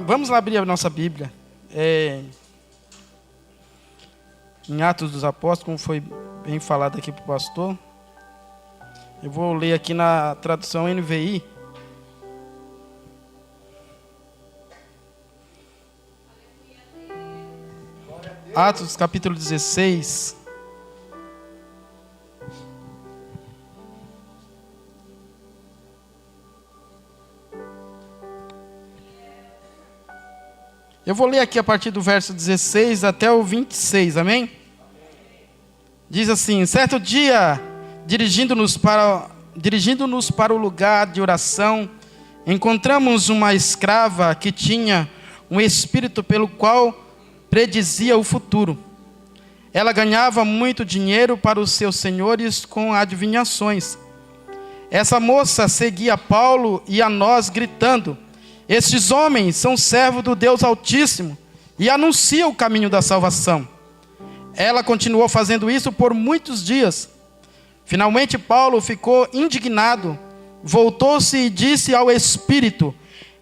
Vamos lá abrir a nossa Bíblia. Em Atos dos Apóstolos, como foi bem falado aqui para o pastor. Eu vou ler aqui na tradução NVI. Atos capítulo 16. Eu vou ler aqui a partir do verso 16 até o 26, amém? Diz assim: certo dia, dirigindo-nos para o lugar de oração, encontramos uma escrava que tinha um espírito pelo qual predizia o futuro. Ela ganhava muito dinheiro para os seus senhores com adivinhações. Essa moça seguia Paulo e a nós, gritando: estes homens são servos do Deus Altíssimo e anunciam o caminho da salvação. Ela continuou fazendo isso por muitos dias. Finalmente Paulo ficou indignado, voltou-se e disse ao Espírito: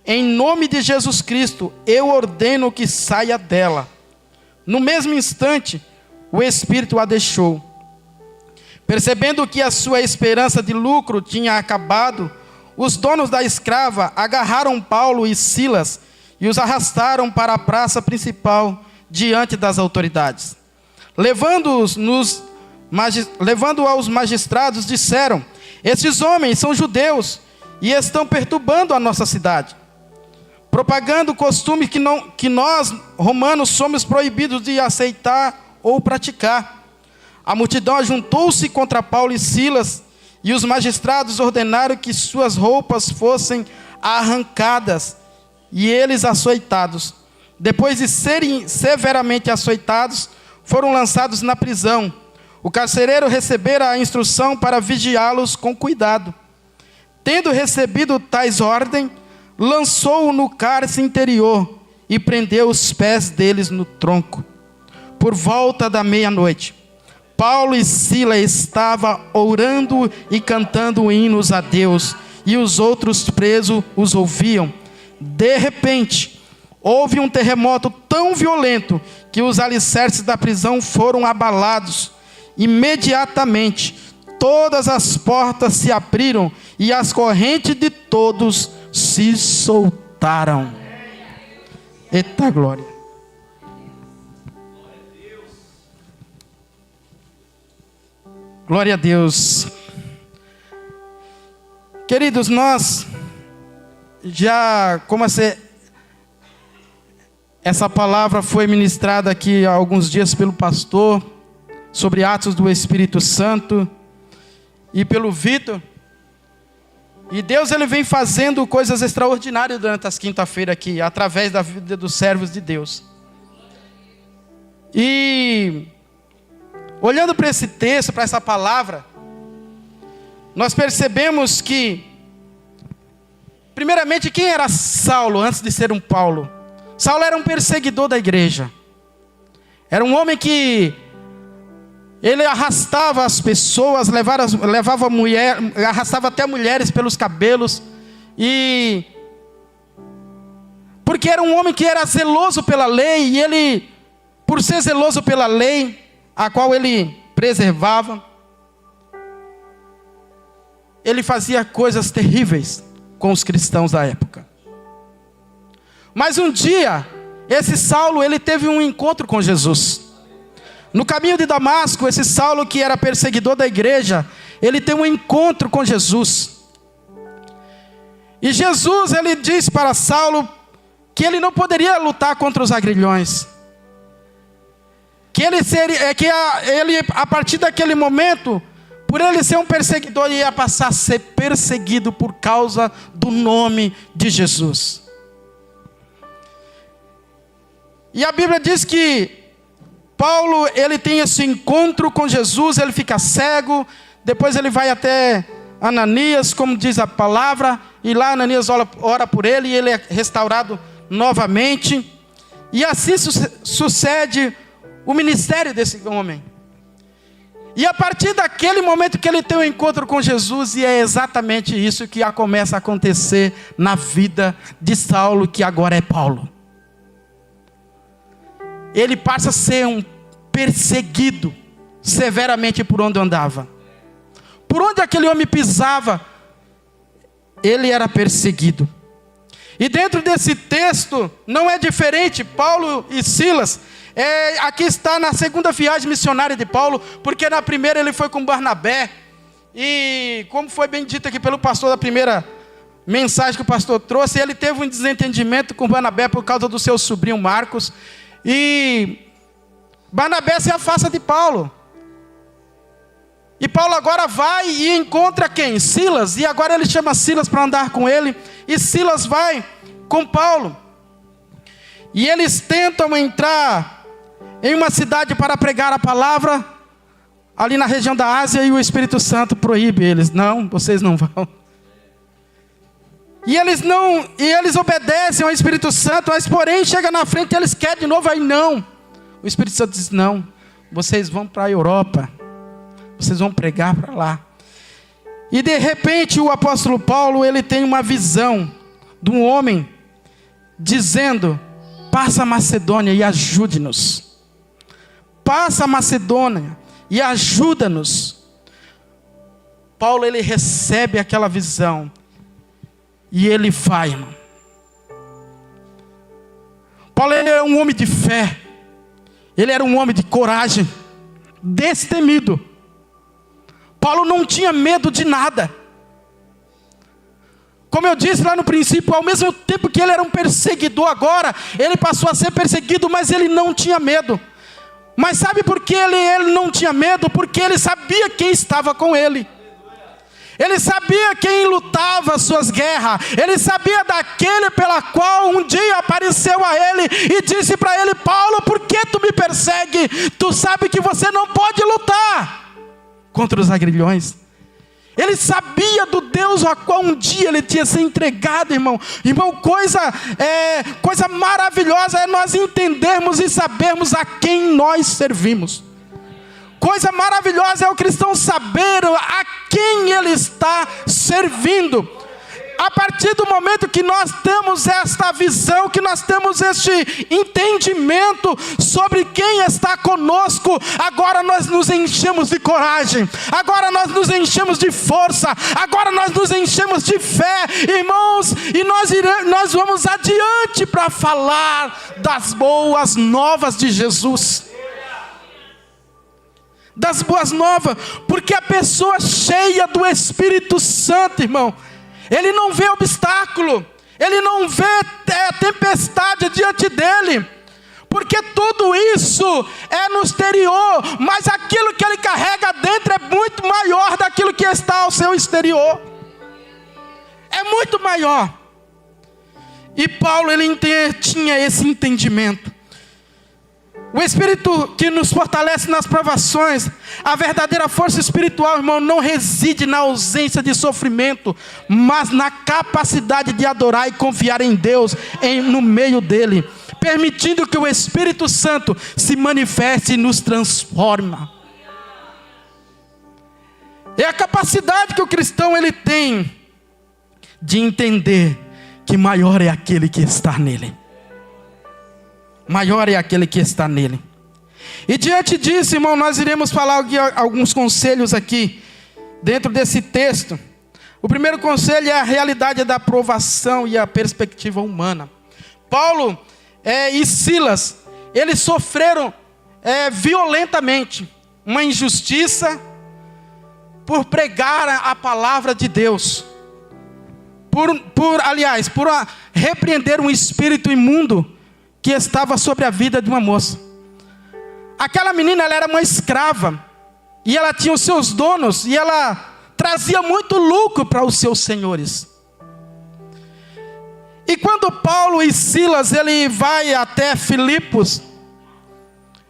em nome de Jesus Cristo, eu ordeno que saia dela. No mesmo instante, o Espírito a deixou. Percebendo que a sua esperança de lucro tinha acabado, os donos da escrava agarraram Paulo e Silas e os arrastaram para a praça principal diante das autoridades. Levando-os aos magistrados, disseram: estes homens são judeus e estão perturbando a nossa cidade, propagando costumes que nós, romanos, somos proibidos de aceitar ou praticar. A multidão ajuntou-se contra Paulo e Silas, e os magistrados ordenaram que suas roupas fossem arrancadas e eles açoitados. Depois de serem severamente açoitados, foram lançados na prisão. O carcereiro recebera a instrução para vigiá-los com cuidado. Tendo recebido tais ordens, lançou-o no cárcere interior e prendeu os pés deles no tronco. Por volta da meia-noite, Paulo e Silas estavam orando e cantando hinos a Deus, e os outros presos os ouviam. De repente, houve um terremoto tão violento que os alicerces da prisão foram abalados. Imediatamente, todas as portas se abriram e as correntes de todos se soltaram. Eita glória! Glória a Deus. Queridos, nós já, essa palavra foi ministrada aqui há alguns dias pelo pastor, sobre Atos do Espírito Santo, e pelo Vitor. E Deus, ele vem fazendo coisas extraordinárias durante as quinta-feiras aqui, através da vida dos servos de Deus. E olhando para esse texto, para essa palavra, nós percebemos que, primeiramente, quem era Saulo antes de ser um Paulo? Saulo era um perseguidor da igreja. Era um homem que ele arrastava as pessoas, arrastava até mulheres pelos cabelos, porque era um homem que era zeloso pela lei, e ele, por ser zeloso pela lei, a qual ele preservava, ele fazia coisas terríveis com os cristãos da época. Mas um dia, esse Saulo, ele teve um encontro com Jesus. No caminho de Damasco, esse Saulo, que era perseguidor da igreja, ele tem um encontro com Jesus. E Jesus, ele diz para Saulo que ele não poderia lutar contra os agrilhões. Que ele, a partir daquele momento, por ele ser um perseguidor, ele ia passar a ser perseguido por causa do nome de Jesus. E a Bíblia diz que Paulo, ele tem esse encontro com Jesus, ele fica cego, depois ele vai até Ananias, como diz a palavra, e lá Ananias ora por ele, e ele é restaurado novamente. E assim sucede o ministério desse homem. E a partir daquele momento que ele tem um encontro com Jesus, e é exatamente isso que começa a acontecer na vida de Saulo, que agora é Paulo. Ele passa a ser um perseguido severamente por onde andava. Por onde aquele homem pisava, ele era perseguido. E dentro desse texto, não é diferente. Paulo e Silas, aqui está na segunda viagem missionária de Paulo, porque na primeira ele foi com Barnabé, e como foi bem dito aqui pelo pastor da primeira mensagem que o pastor trouxe, ele teve um desentendimento com Barnabé por causa do seu sobrinho Marcos, e Barnabé se afasta de Paulo. E Paulo agora vai e encontra quem? Silas. E agora ele chama Silas para andar com ele. E Silas vai com Paulo. E eles tentam entrar em uma cidade para pregar a palavra, ali na região da Ásia, e o Espírito Santo proíbe eles. Não, vocês não vão. E eles obedecem ao Espírito Santo, mas porém chega na frente e eles querem de novo, aí não. O Espírito Santo diz, não, vocês vão para a Europa. Vocês vão pregar para lá. E de repente o apóstolo Paulo, ele tem uma visão de um homem dizendo, passa a Macedônia e ajude-nos. Passa a Macedônia e ajuda-nos. Paulo, ele recebe aquela visão e ele vai, irmão. Paulo, ele é um homem de fé. Ele era um homem de coragem, destemido. Paulo não tinha medo de nada. Como eu disse lá no princípio, ao mesmo tempo que ele era um perseguidor, agora ele passou a ser perseguido, mas ele não tinha medo. Mas sabe por que ele não tinha medo? Porque ele sabia quem estava com ele. Ele sabia quem lutava as suas guerras. Ele sabia daquele pela qual um dia apareceu a ele e disse para ele, Paulo, por que tu me persegue? Tu sabe que você não pode lutar contra os agrilhões. Ele sabia do Deus a qual um dia ele tinha sido entregado, irmão. Irmão, coisa maravilhosa é nós entendermos e sabermos a quem nós servimos. Coisa maravilhosa é o cristão saber a quem ele está servindo. A partir do momento que nós temos esta visão, que nós temos este entendimento sobre quem está conosco, agora nós nos enchemos de coragem, agora nós nos enchemos de força, agora nós nos enchemos de fé, irmãos, e nós vamos adiante para falar das boas novas de Jesus. Das boas novas, porque a pessoa cheia do Espírito Santo, irmão, ele não vê obstáculo, ele não vê tempestade diante dele, porque tudo isso é no exterior, mas aquilo que ele carrega dentro é muito maior daquilo que está ao seu exterior, é muito maior. E Paulo, ele tinha esse entendimento. O Espírito que nos fortalece nas provações, a verdadeira força espiritual, irmão, não reside na ausência de sofrimento, mas na capacidade de adorar e confiar em Deus, no meio dele, permitindo que o Espírito Santo se manifeste e nos transforma. É a capacidade que o cristão ele tem de entender que maior é aquele que está nele. Maior é aquele que está nele. E diante disso, irmão, nós iremos falar alguns conselhos aqui, dentro desse texto. O primeiro conselho é a realidade da provação e a perspectiva humana. Paulo e Silas, eles sofreram violentamente uma injustiça por pregar a palavra de Deus. Por repreender um espírito imundo que estava sobre a vida de uma moça. Aquela menina, ela era uma escrava, e ela tinha os seus donos, e ela trazia muito lucro para os seus senhores. E quando Paulo e Silas, ele vai até Filipos,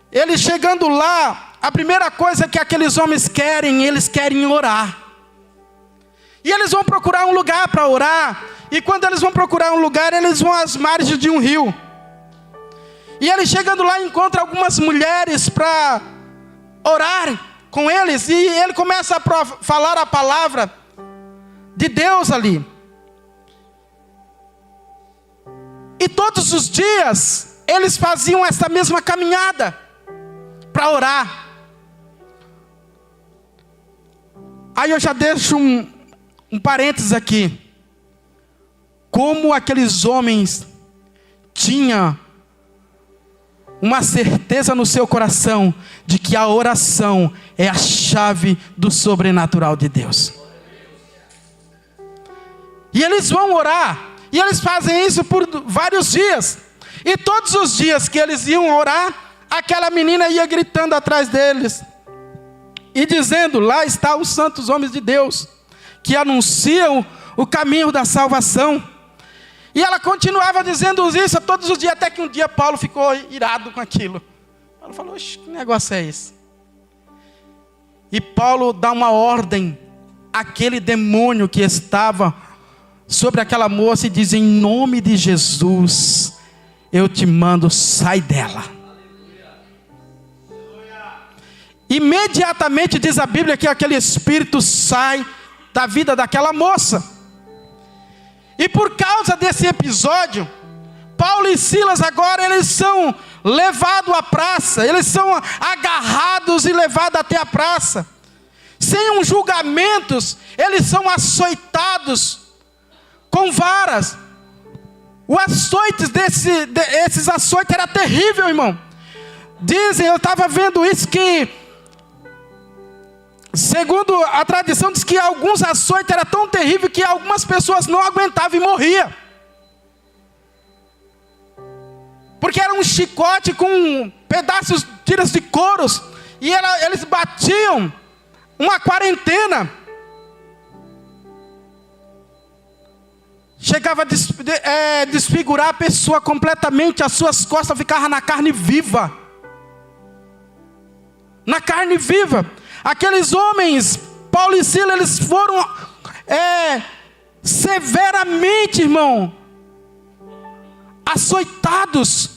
ele chegando lá, a primeira coisa que aqueles homens querem, eles querem orar. E eles vão procurar um lugar para orar, e quando eles vão procurar um lugar, eles vão às margens de um rio. E ele chegando lá encontra algumas mulheres para orar com eles, e ele começa a falar a palavra de Deus ali. E todos os dias, eles faziam essa mesma caminhada para orar. Aí eu já deixo um parênteses aqui. Como aqueles homens tinham uma certeza no seu coração de que a oração é a chave do sobrenatural de Deus. E eles vão orar, e eles fazem isso por vários dias. E todos os dias que eles iam orar, aquela menina ia gritando atrás deles e dizendo: lá estão os santos homens de Deus, que anunciam o caminho da salvação. E ela continuava dizendo isso todos os dias, até que um dia Paulo ficou irado com aquilo. Paulo falou: oxe, que negócio é esse? E Paulo dá uma ordem àquele demônio que estava sobre aquela moça e diz: em nome de Jesus, eu te mando, sai dela. Imediatamente diz a Bíblia que aquele espírito sai da vida daquela moça. E por causa desse episódio, Paulo e Silas agora eles são levados à praça, eles são agarrados e levados até a praça. Sem julgamentos, eles são açoitados com varas. O açoite esses açoites era terrível, irmão. Dizem, eu estava vendo isso, que segundo a tradição, diz que alguns açoites eram tão terríveis que algumas pessoas não aguentavam e morriam. Porque era um chicote com pedaços, tiras de couros, e eles batiam uma quarentena. Chegava a desfigurar a pessoa completamente, as suas costas ficavam na carne viva. Na carne viva. Aqueles homens, Paulo e Silas, eles foram severamente, irmão, açoitados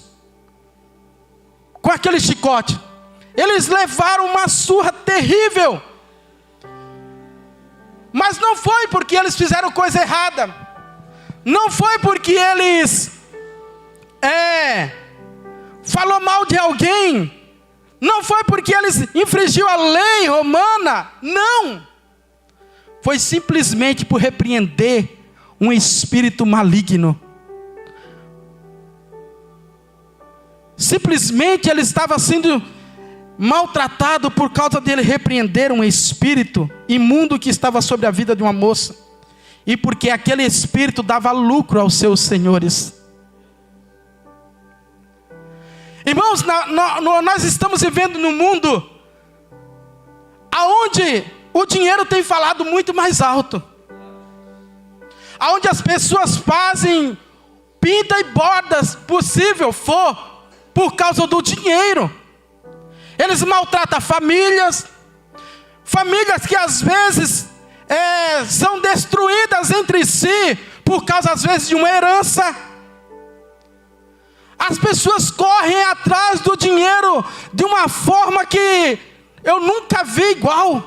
com aquele chicote. Eles levaram uma surra terrível. Mas não foi porque eles fizeram coisa errada. Não foi porque eles falou mal de alguém. Não foi porque eles infringiu a lei romana. Não. Foi simplesmente por repreender um espírito maligno. Simplesmente ele estava sendo maltratado por causa dele repreender um espírito imundo que estava sobre a vida de uma moça. E porque aquele espírito dava lucro aos seus senhores. Irmãos, nós estamos vivendo num mundo onde o dinheiro tem falado muito mais alto. Onde as pessoas fazem pinta e bordas possível for por causa do dinheiro. Eles maltratam famílias que às vezes são destruídas entre si por causa às vezes de uma herança. As pessoas correm atrás do dinheiro de uma forma que eu nunca vi igual.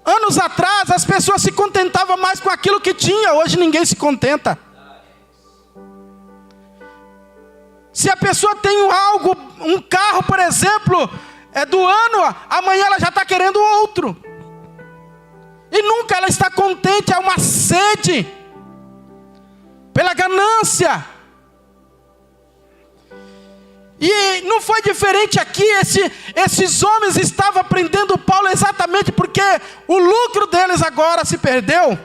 Anos atrás as pessoas se contentavam mais com aquilo que tinha. Hoje ninguém se contenta. Se a pessoa tem algo, um carro, por exemplo, do ano, amanhã ela já está querendo outro. E nunca ela está contente, há uma sede pela ganância. E não foi diferente aqui. Esses homens estavam prendendo Paulo exatamente porque o lucro deles agora se perdeu.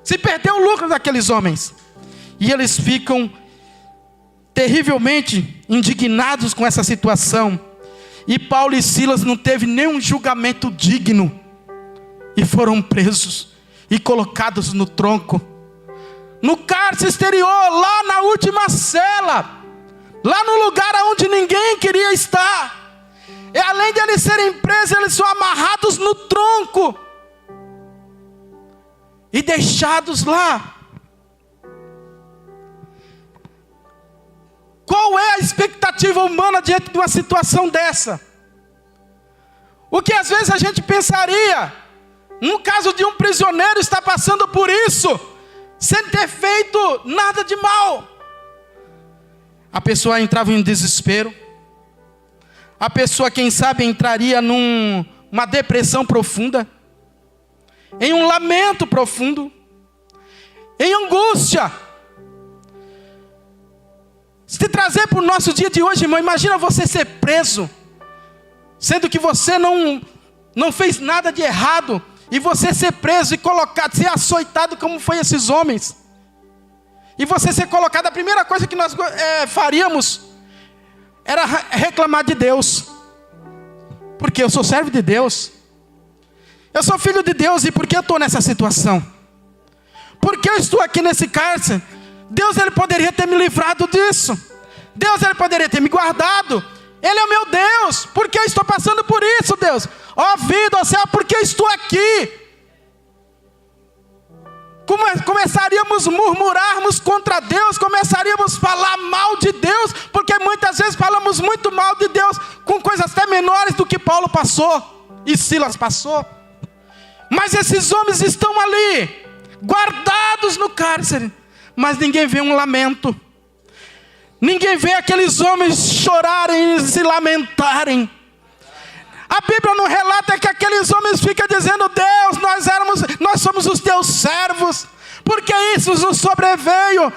Se perdeu o lucro daqueles homens. E eles ficam terrivelmente indignados com essa situação. E Paulo e Silas não teve nenhum julgamento digno. E foram presos e colocados no tronco. No cárcere exterior, lá na última cela. Lá no lugar onde ninguém queria estar. E além de eles serem presos, eles são amarrados no tronco. E deixados lá. Qual é a expectativa humana diante de uma situação dessa? O que às vezes a gente pensaria, no caso de um prisioneiro estar passando por isso, sem ter feito nada de mal. A pessoa entrava em desespero. A pessoa, quem sabe, entraria numa depressão profunda, em um lamento profundo, em angústia. Se trazer para o nosso dia de hoje, irmão, imagina você ser preso, sendo que você não fez nada de errado, e você ser preso e colocado, ser açoitado como foi esses homens, e você ser colocado, a primeira coisa que nós faríamos, era reclamar de Deus, porque eu sou servo de Deus, eu sou filho de Deus, e por que eu estou nessa situação? Por que eu estou aqui nesse cárcere? Deus, Ele poderia ter me livrado disso, Deus, Ele poderia ter me guardado, Ele é o meu Deus, por que eu estou passando por isso, Deus? Ó vida, ó céu, por que eu estou aqui? Começaríamos a murmurarmos contra Deus, começaríamos a falar mal de Deus, porque muitas vezes falamos muito mal de Deus, com coisas até menores do que Paulo passou, e Silas passou. Mas esses homens estão ali, guardados no cárcere, mas ninguém vê um lamento, ninguém vê aqueles homens chorarem e se lamentarem. A Bíblia não relata que aqueles homens ficam dizendo: Deus, nós somos os teus servos, porque isso nos sobreveio.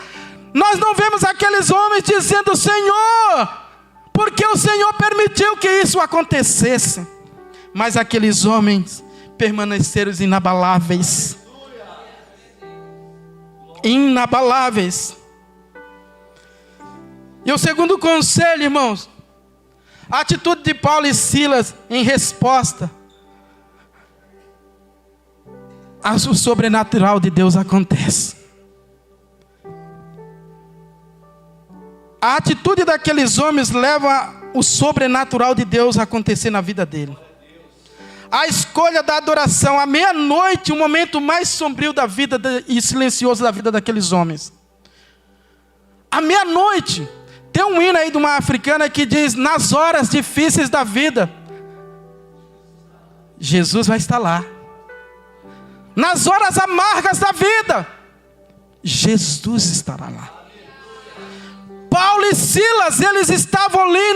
Nós não vemos aqueles homens dizendo: Senhor, porque o Senhor permitiu que isso acontecesse. Mas aqueles homens permaneceram inabaláveis. Inabaláveis. E o segundo conselho, irmãos, a atitude de Paulo e Silas em resposta ao sobrenatural de Deus acontece. A atitude daqueles homens leva o sobrenatural de Deus a acontecer na vida dele. A escolha da adoração, à meia-noite, o momento mais sombrio da vida e silencioso da vida daqueles homens. À meia-noite, tem um hino aí de uma africana que diz: nas horas difíceis da vida, Jesus vai estar lá. Nas horas amargas da vida, Jesus estará lá. Paulo e Silas, eles estavam ali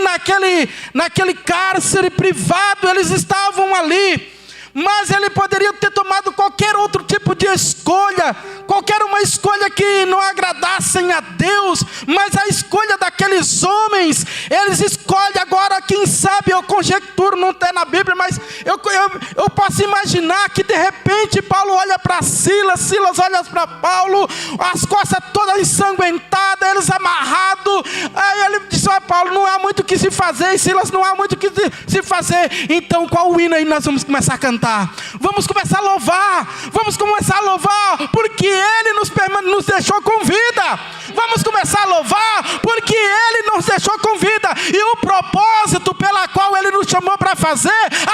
naquele cárcere privado, eles estavam ali, mas ele poderia ter tomado qualquer outro tipo de escolha, qualquer uma escolha que não agradassem a Deus, mas a escolha daqueles homens, eles escolhem agora, quem sabe, eu conjecturo, não está na Bíblia, mas eu posso imaginar que de repente Paulo olha para Silas, Silas olha para Paulo, as costas todas ensanguentadas, eles amarrados, aí ele diz: Paulo, não há muito o que se fazer, e Silas, não há muito o que se fazer, então qual o hino aí nós vamos começar a cantar? Vamos começar a louvar, porque Ele nos deixou com vida. Vamos começar a louvar, porque Ele nos deixou com vida, e o propósito pela qual Ele nos chamou para fazer,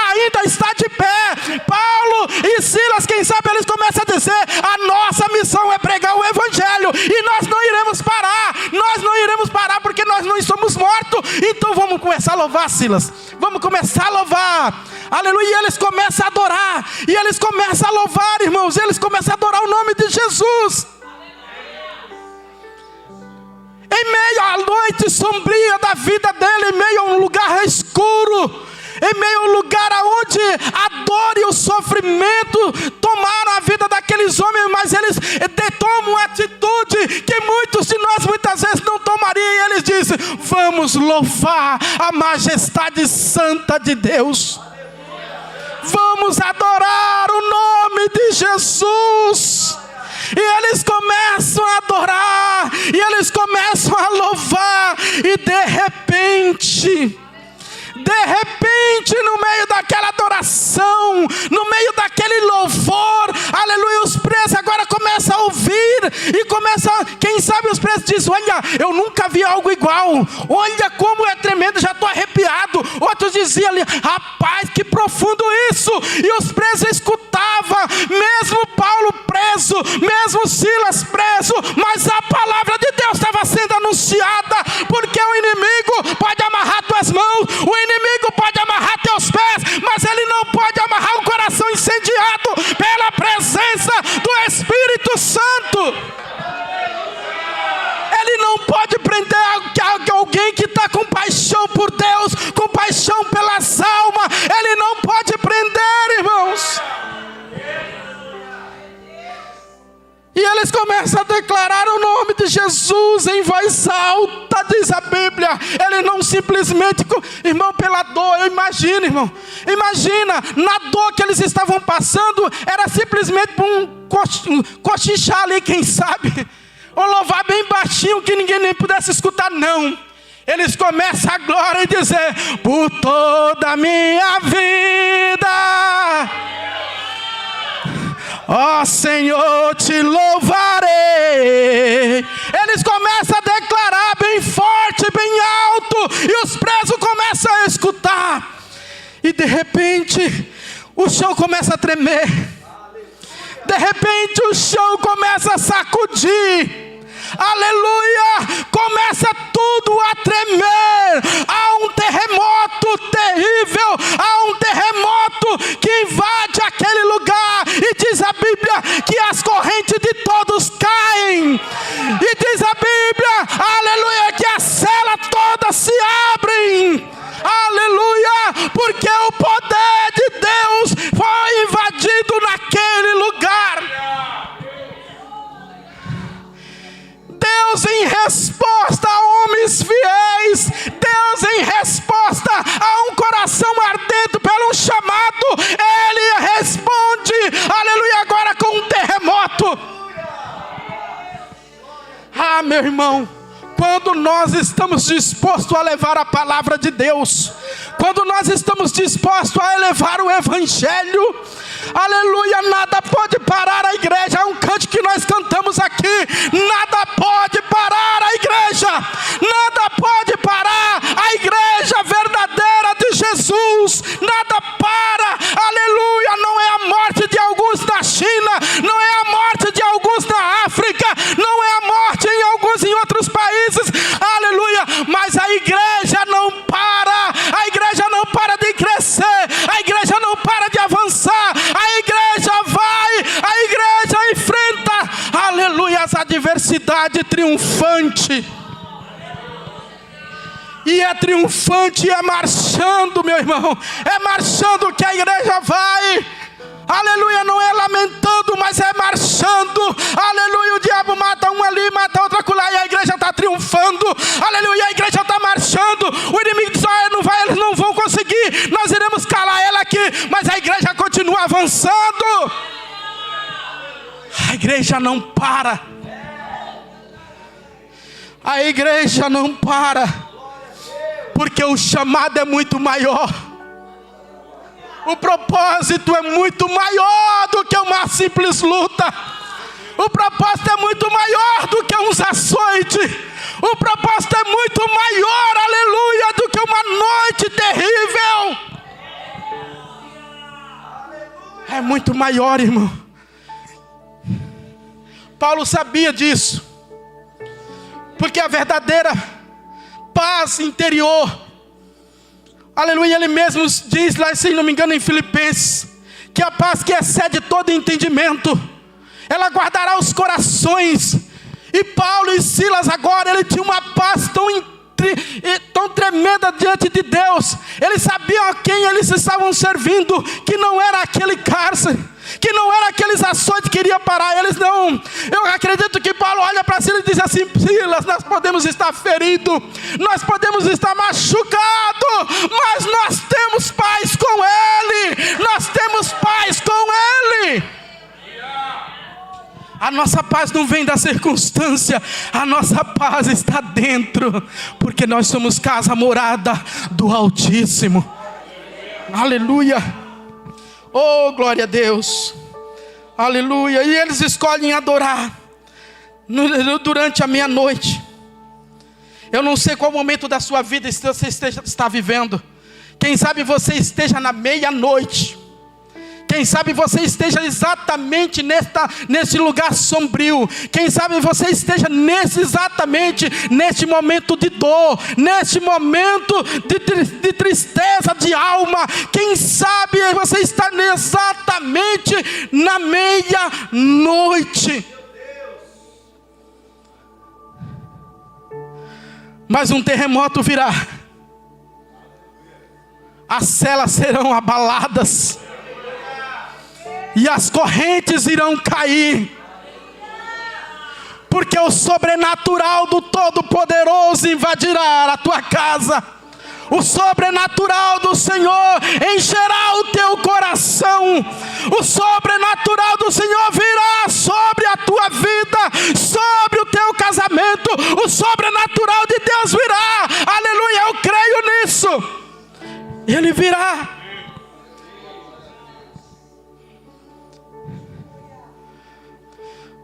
ainda está de pé. Paulo e Silas, quem sabe eles começam a dizer: a nossa missão é pregar o Evangelho, e nós não iremos parar, porque nós não estamos mortos. Então vamos começar a louvar, Silas, vamos começar a louvar, aleluia. E eles começam a adorar, e eles começam a louvar, irmãos, eles começam a adorar o nome de Jesus. Em meio à noite sombria da vida dele, em meio a um lugar escuro, em meio a um lugar onde a dor e o sofrimento tomaram a vida daqueles homens, mas eles tomam uma atitude que muitos de nós muitas vezes não tomariam, e eles dizem: vamos louvar a majestade santa de Deus, vamos adorar o nome de Jesus. E eles começam a adorar, e eles começam a louvar, e de repente, no meio daquela adoração, no meio daquele louvor, aleluia, os presos agora começam a ouvir, e começam, quem sabe os presos dizem: olha, eu nunca vi algo igual, olha como é tremendo, já estou arrepiado. Outros diziam ali: rapaz, que profundo isso. E os presos escutavam, mesmo Paulo preso, mesmo Silas preso, mas a palavra de Deus estava sendo anunciada, porque o inimigo pode amarrar tuas mãos, o inimigo pode amarrar teus pés, mas ele não pode amarrar um coração incendiado pela presença do Espírito Santo. Ele não pode prender alguém que está com paixão por Deus, com paixão pelas almas. Ele não pode prender, irmãos. E eles começam a declarar o nome de Jesus em voz alta, diz a Bíblia. Ele não simplesmente, irmão, pela dor, eu imagino, irmão. Imagina, na dor que eles estavam passando, era simplesmente para um cochichar ali, quem sabe. Ou louvar bem baixinho, que ninguém nem pudesse escutar, não. Eles começam a glória e dizer: por toda a minha vida, ó Senhor, te louvarei. Eles começam a declarar bem forte, bem alto, e os presos começam a escutar. E de repente, o chão começa a tremer. De repente, o chão começa a sacudir. Aleluia! Começa tudo a tremer. Há um terremoto terrível. Há um terremoto que invade aquele lugar. E diz a Bíblia que as correntes de todos caem. E diz a Bíblia, aleluia, que as celas todas se abrem. Aleluia! Porque o poder de Deus foi invadido naquele lugar. Deus em resposta a homens fiéis, Deus em resposta a um coração ardente pelo um chamado, Ele responde, aleluia, agora com um terremoto. Ah, meu irmão, quando nós estamos dispostos a levar a palavra de Deus, quando nós estamos dispostos a elevar o Evangelho, aleluia, nada pode parar a igreja. É um cântico que nós cantamos aqui: nada pode parar a igreja, nada pode parar a igreja verdadeira de Jesus, nada para, aleluia. Não é a morte de alguns na China, não é a morte de alguns na África, não é a morte em alguns em outros países, aleluia, mas a igreja não para, a igreja não para de crescer, a igreja não para de avançar, a igreja vai, a igreja enfrenta, aleluia, as adversidades triunfante. E é triunfante, é marchando, meu irmão, é marchando que a igreja vai. Aleluia, não é lamentando, mas é marchando. Aleluia, o diabo mata um ali, mata outro acolá, e a igreja está triunfando. Aleluia, a igreja está marchando. O inimigo diz: não vai, eles não vão conseguir, nós iremos calar ela aqui. Mas a igreja continua avançando. A igreja não para. A igreja não para, porque o chamado é muito maior. O propósito é muito maior do que uma simples luta. O propósito é muito maior do que uns açoites. O propósito é muito maior, aleluia, do que uma noite terrível. É muito maior, irmão. Paulo sabia disso, porque a verdadeira paz interior, aleluia, ele mesmo diz lá, se não me engano, em Filipenses, que a paz que excede todo entendimento, ela guardará os corações. E Paulo e Silas agora, ele tinha uma paz tão tremenda diante de Deus. Eles sabiam a quem eles estavam servindo, que não era aquele cárcere, que não era aqueles açoites que iria parar eles, não. Eu acredito que Paulo olha para Silas e diz assim: Silas, nós podemos estar feridos, nós podemos estar machucados, mas nós temos paz com Ele, nós temos paz com Ele. A nossa paz não vem da circunstância, a nossa paz está dentro, porque nós somos casa morada do Altíssimo. Aleluia. Oh, glória a Deus. Aleluia. E eles escolhem adorar durante a meia-noite. Eu não sei qual momento da sua vida você está vivendo. Quem sabe você esteja na meia-noite. Quem sabe você esteja exatamente nesse lugar sombrio. Quem sabe você esteja exatamente neste momento de dor, neste momento de tristeza de alma. Quem sabe você está exatamente na meia-noite. Mas um terremoto virá. As celas serão abaladas. E as correntes irão cair. Porque o sobrenatural do Todo-Poderoso invadirá a tua casa. O sobrenatural do Senhor encherá o teu coração. O sobrenatural do Senhor virá sobre a tua vida, sobre o teu casamento. O sobrenatural de Deus virá. Aleluia, eu creio nisso. Ele virá.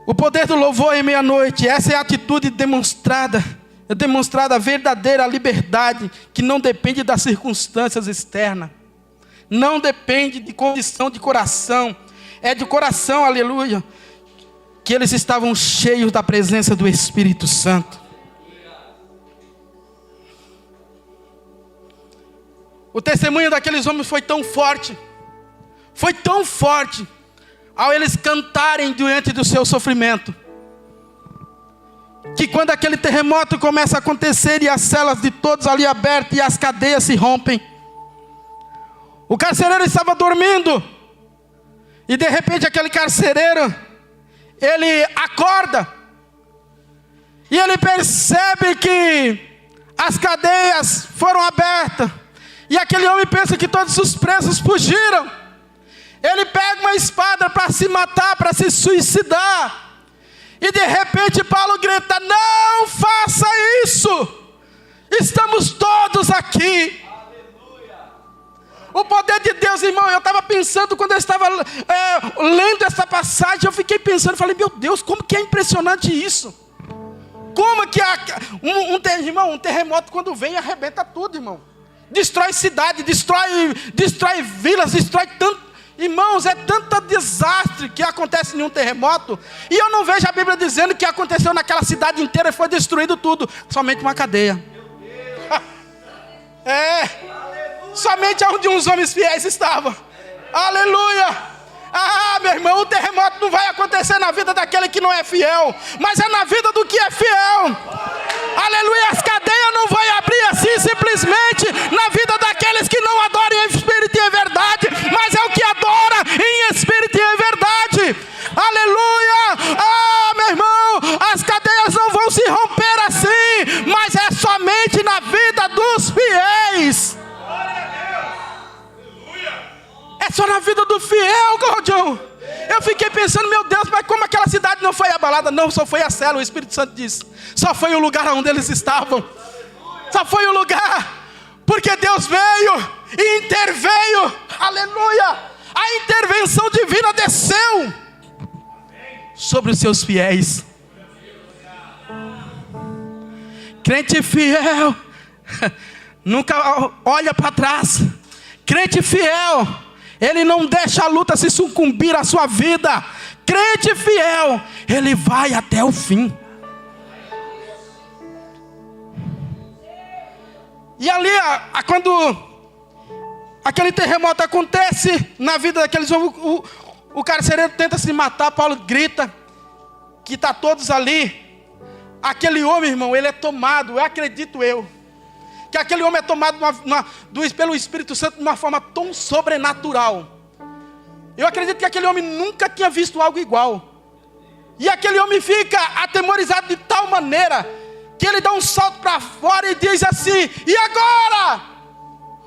O poder do louvor em meia-noite, essa é a atitude demonstrada a verdadeira liberdade, que não depende das circunstâncias externas, não depende de condição de coração, é de coração, aleluia, que eles estavam cheios da presença do Espírito Santo. O testemunho daqueles homens foi tão forte, ao eles cantarem diante do seu sofrimento, que quando aquele terremoto começa a acontecer e as celas de todos ali abertas e as cadeias se rompem, o carcereiro estava dormindo, e de repente aquele carcereiro, ele acorda, e ele percebe que as cadeias foram abertas, e aquele homem pensa que todos os presos fugiram. Ele pega uma espada para se matar, para se suicidar. E de repente Paulo grita: não faça isso. Estamos todos aqui. O poder de Deus, irmão, eu estava pensando quando eu estava lendo essa passagem, eu fiquei pensando, falei, meu Deus, como que é impressionante isso. Como que um terremoto quando vem arrebenta tudo, irmão. Destrói cidade, destrói vilas, destrói tanto. Irmãos, é tanto desastre que acontece em um terremoto. E eu não vejo a Bíblia dizendo que aconteceu naquela cidade inteira e foi destruído tudo. Somente uma cadeia. Somente onde uns homens fiéis estavam. Aleluia. Meu irmão, o terremoto não vai acontecer na vida daquele que não é fiel, mas é na vida do que é fiel. Aleluia, as cadeias não vão abrir assim simplesmente na vida daqueles que não adoram em espírito e em verdade, mas é o que adora em espírito e em verdade. Aleluia. Meu irmão, as cadeias não vão se romper assim, mas é somente na vida dos fiéis. É só na vida do fiel, Claudião. Eu fiquei pensando, meu Deus, mas como aquela cidade não foi abalada? Não, só foi a cela, o Espírito Santo disse. Só foi o lugar onde eles estavam. Só foi o lugar. Porque Deus veio e interveio. Aleluia. A intervenção divina desceu sobre os seus fiéis. Crente fiel nunca olha para trás. Crente fiel, ele não deixa a luta se sucumbir à sua vida. Crente fiel, ele vai até o fim. E ali, quando aquele terremoto acontece na vida daqueles homens, o carcereiro tenta se matar. Paulo grita que está todos ali. Aquele homem, irmão, ele é tomado, eu acredito que aquele homem é tomado pelo Espírito Santo de uma forma tão sobrenatural. Eu acredito que aquele homem nunca tinha visto algo igual. E aquele homem fica atemorizado de tal maneira que ele dá um salto para fora e diz assim: e agora?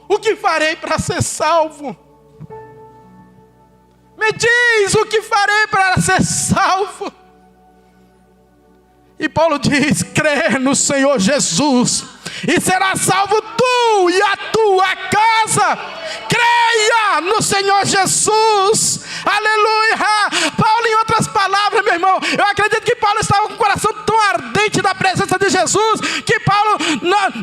O que farei para ser salvo? Me diz o que farei para ser salvo. E Paulo diz: crê no Senhor Jesus e será salvo tu e a tua casa. Creia no Senhor Jesus. Aleluia. Paulo, em outras palavras, meu irmão, eu acredito que Paulo estava com o coração tão ardente da presença de Jesus, que Paulo,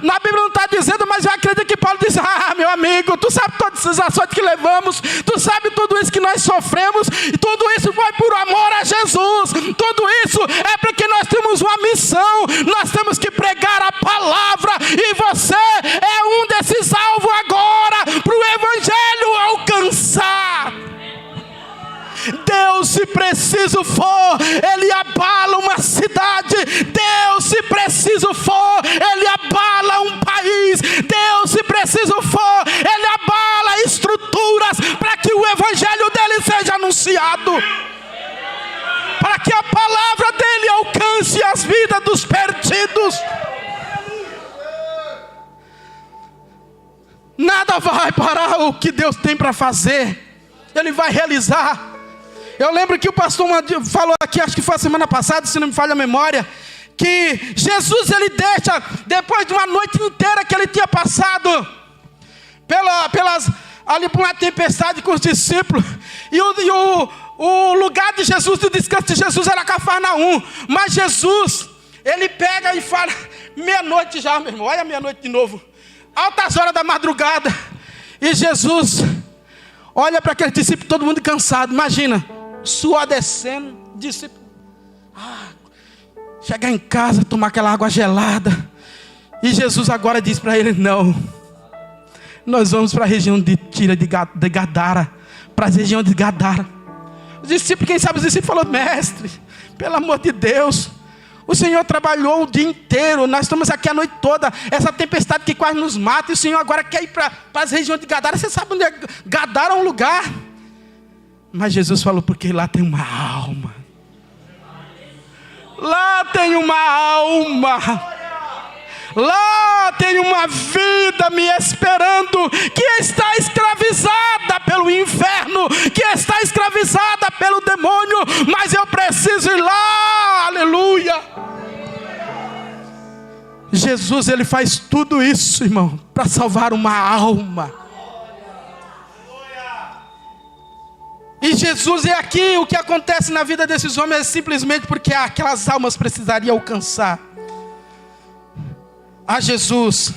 na Bíblia não está dizendo, mas eu acredito que Paulo diz: meu amigo, tu sabe todas as ações que levamos, tu sabe tudo isso que nós nós sofremos, e tudo isso foi por amor a Jesus. Tudo isso é porque nós temos uma missão. Nós temos que pregar a palavra, e você é um desses alvos agora para o evangelho alcançar. Deus, se preciso for, Ele abala uma cidade. Deus, se preciso for, Ele abala um país. Deus, se preciso for, Ele abala estruturas para que o evangelho dele seja anunciado, para que a palavra dele alcance as vidas dos perdidos. Nada vai parar o que Deus tem para fazer. Ele vai realizar. Eu lembro que o pastor falou aqui, acho que foi a semana passada, se não me falha a memória, que Jesus, ele deixa, depois de uma noite inteira que ele tinha passado ali por uma tempestade com os discípulos, e o lugar de Jesus, de descanso de Jesus era Cafarnaum, mas Jesus, ele pega e fala, meia-noite já, meu irmão, olha meia-noite de novo, altas horas da madrugada, e Jesus olha para aquele discípulo, todo mundo cansado, imagina, suor descendo, discípulo, chegar em casa, tomar aquela água gelada, e Jesus agora diz para ele, não, nós vamos para a região de Tira de Gadara, para a região de Gadara. Os discípulos, quem sabe os discípulos falaram, mestre, pelo amor de Deus, o Senhor trabalhou o dia inteiro, nós estamos aqui a noite toda, essa tempestade que quase nos mata, e o Senhor agora quer ir para as regiões de Gadara. Você sabe onde é Gadara? É um lugar. Mas Jesus falou, porque lá tem uma alma. Lá tem uma alma. Lá tem uma vida me esperando, que está escravizada pelo inferno, que está escravizada pelo demônio, mas eu preciso ir lá, aleluia. Jesus, ele faz tudo isso, irmão, para salvar uma alma. E Jesus é aqui, o que acontece na vida desses homens é simplesmente porque aquelas almas precisariam alcançar a Jesus.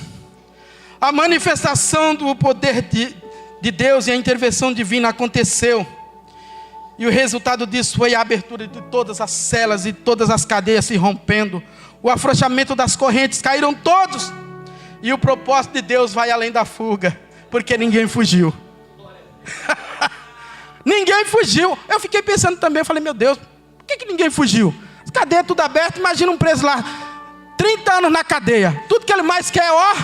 A manifestação do poder de Deus e a intervenção divina aconteceu. E o resultado disso foi a abertura de todas as celas e todas as cadeias se rompendo. O afrouxamento das correntes, caíram todos. E o propósito de Deus vai além da fuga, porque ninguém fugiu. Ninguém fugiu. Eu fiquei pensando também, eu falei, meu Deus, por que ninguém fugiu? As cadeias tudo abertas, imagina um preso lá, 30 anos na cadeia, tudo que ele mais quer é,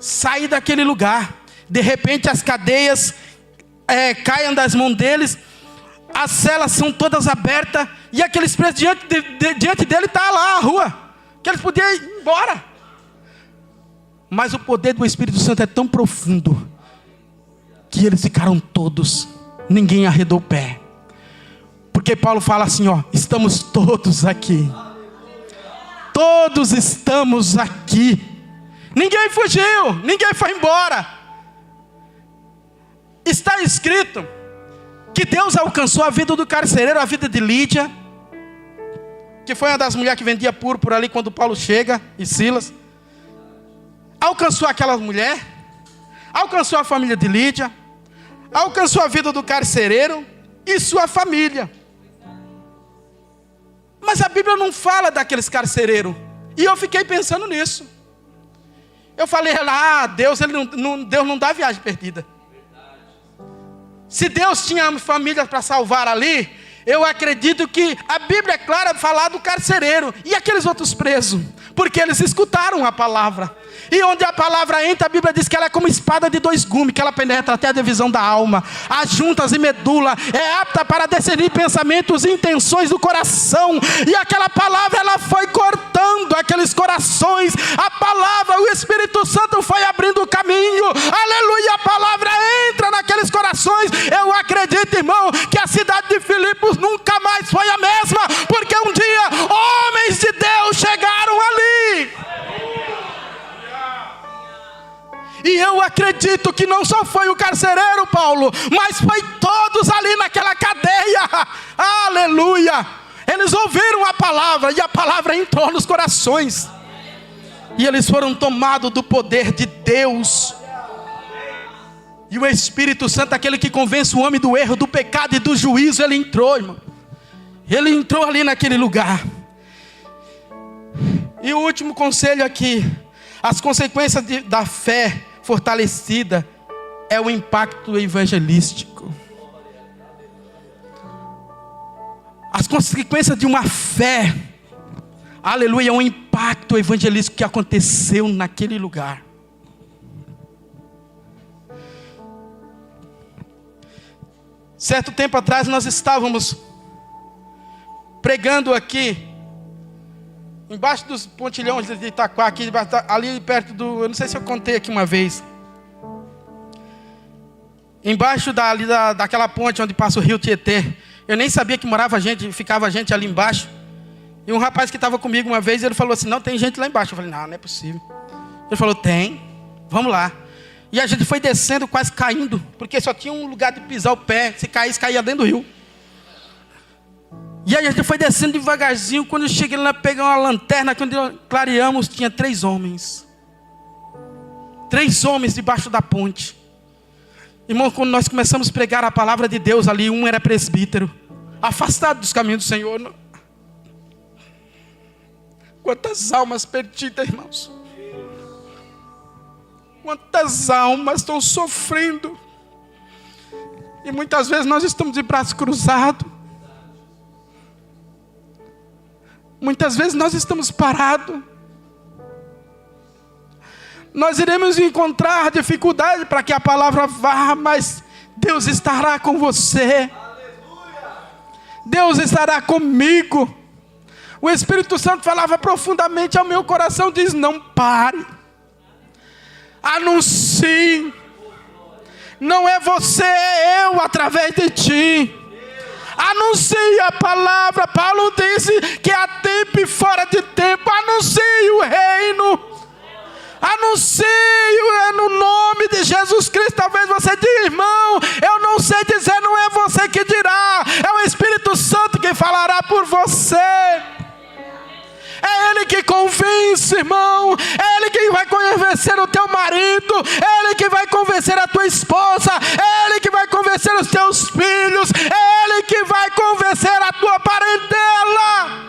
sair daquele lugar. De repente as cadeias caem das mãos deles, as celas são todas abertas, e aqueles presos diante dele está lá a rua, que eles podiam ir embora. Mas o poder do Espírito Santo é tão profundo, que eles ficaram todos, ninguém arredou o pé. Porque Paulo fala assim, estamos todos aqui. Todos estamos aqui. Ninguém fugiu, ninguém foi embora. Está escrito que Deus alcançou a vida do carcereiro, a vida de Lídia, que foi uma das mulheres que vendia púrpura ali quando Paulo chega, e Silas. Alcançou aquela mulher, alcançou a família de Lídia, alcançou a vida do carcereiro e sua família. Mas a Bíblia não fala daqueles carcereiros. E eu fiquei pensando nisso. Eu falei, Deus não dá viagem perdida. Se Deus tinha famílias para salvar ali, eu acredito que a Bíblia é clara falar do carcereiro e aqueles outros presos, porque eles escutaram a palavra. E onde a palavra entra, a Bíblia diz que ela é como espada de 2 gumes, que ela penetra até a divisão da alma, as juntas e medula, é apta para discernir pensamentos e intenções do coração. E aquela palavra, ela foi cortando aqueles corações. A palavra, o Espírito Santo foi abrindo o caminho. Aleluia, a palavra entra naqueles corações. Eu acredito, irmão, que a cidade de Filipos nunca mais foi a mesma, porque um dia homens de Deus chegaram ali. E eu acredito que não só foi o carcereiro, Paulo, mas foi todos ali naquela cadeia. Aleluia. Eles ouviram a palavra e a palavra entrou nos corações. E eles foram tomados do poder de Deus. E o Espírito Santo, aquele que convence o homem do erro, do pecado e do juízo, ele entrou, irmão. Ele entrou ali naquele lugar. E o último conselho aqui: as consequências da fé fortalecida é o impacto evangelístico. As consequências de uma fé, aleluia, é um impacto evangelístico que aconteceu naquele lugar. Certo tempo atrás nós estávamos pregando aqui, embaixo dos pontilhões de Itaquá, aqui, ali perto do, eu não sei se eu contei aqui uma vez, embaixo daquela ponte onde passa o rio Tietê. Eu nem sabia que ficava gente ali embaixo. E um rapaz que estava comigo uma vez, ele falou assim: não, tem gente lá embaixo. Eu falei: não é possível. Ele falou: tem, vamos lá. E a gente foi descendo, quase caindo, porque só tinha um lugar de pisar o pé. Se caísse, caía dentro do rio. E aí a gente foi descendo devagarzinho. Quando eu cheguei lá, peguei uma lanterna, quando clareamos, tinha 3 homens. 3 homens debaixo da ponte. Irmão, quando nós começamos a pregar a palavra de Deus ali, um era presbítero, afastado dos caminhos do Senhor. Quantas almas perdidas, irmãos. Quantas almas estão sofrendo. E muitas vezes nós estamos de braços cruzados. Muitas vezes nós estamos parados. Nós iremos encontrar dificuldade para que a palavra vá, mas Deus estará com você. Deus estará comigo. O Espírito Santo falava profundamente ao meu coração, diz: não pare. Anuncie. Não é você, é eu através de ti. Anuncie a palavra. Paulo disse que há tempo e fora de tempo. Anuncie o reino. Anuncie no nome de Jesus Cristo. Talvez você diga: irmão, eu não sei dizer. Não é você que dirá, é o Espírito Santo que falará por você. É Ele que convence, irmão. É Ele que vai convencer o teu marido. É Ele que vai convencer a tua esposa. É Ele que vai convencer os teus filhos. É Ele que vai convencer a tua parentela.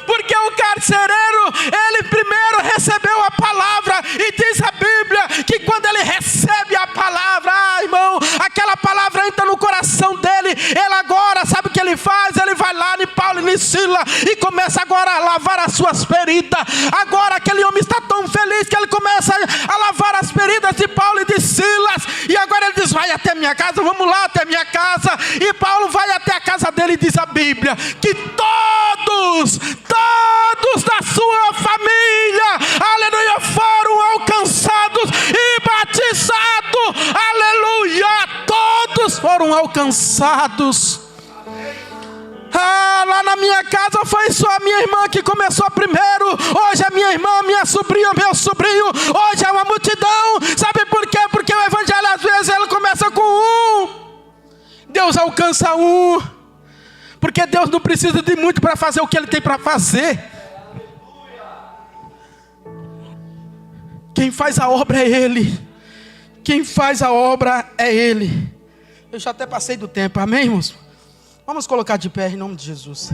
Porque o carcereiro, ele primeiro recebeu a palavra. E diz a Bíblia que quando ele recebe a palavra, irmão, aquela palavra entra no coração dele. Ele agora, sabe o que ele faz? Ele vai lá em Paulo e em Silas e começa agora a lavar as suas feridas. Agora aquele homem está tão feliz que ele começa a lavar as feridas de Paulo e de Silas. E agora ele diz: vai até minha casa, vamos lá até minha casa. E Paulo vai até a casa dele e diz a Bíblia que todos da sua família, aleluia, foram alcançados e batizados, aleluia, todos foram alcançados. Lá na minha casa foi só a minha irmã que começou primeiro. Hoje a minha irmã, minha sobrinha, meu sobrinho. Hoje é uma multidão. Sabe por quê? Porque o evangelho às vezes ele começa com um. Deus alcança um. Porque Deus não precisa de muito para fazer o que Ele tem para fazer. Quem faz a obra é Ele. Quem faz a obra é Ele. Eu já até passei do tempo, amém, irmãos? Vamos colocar de pé em nome de Jesus.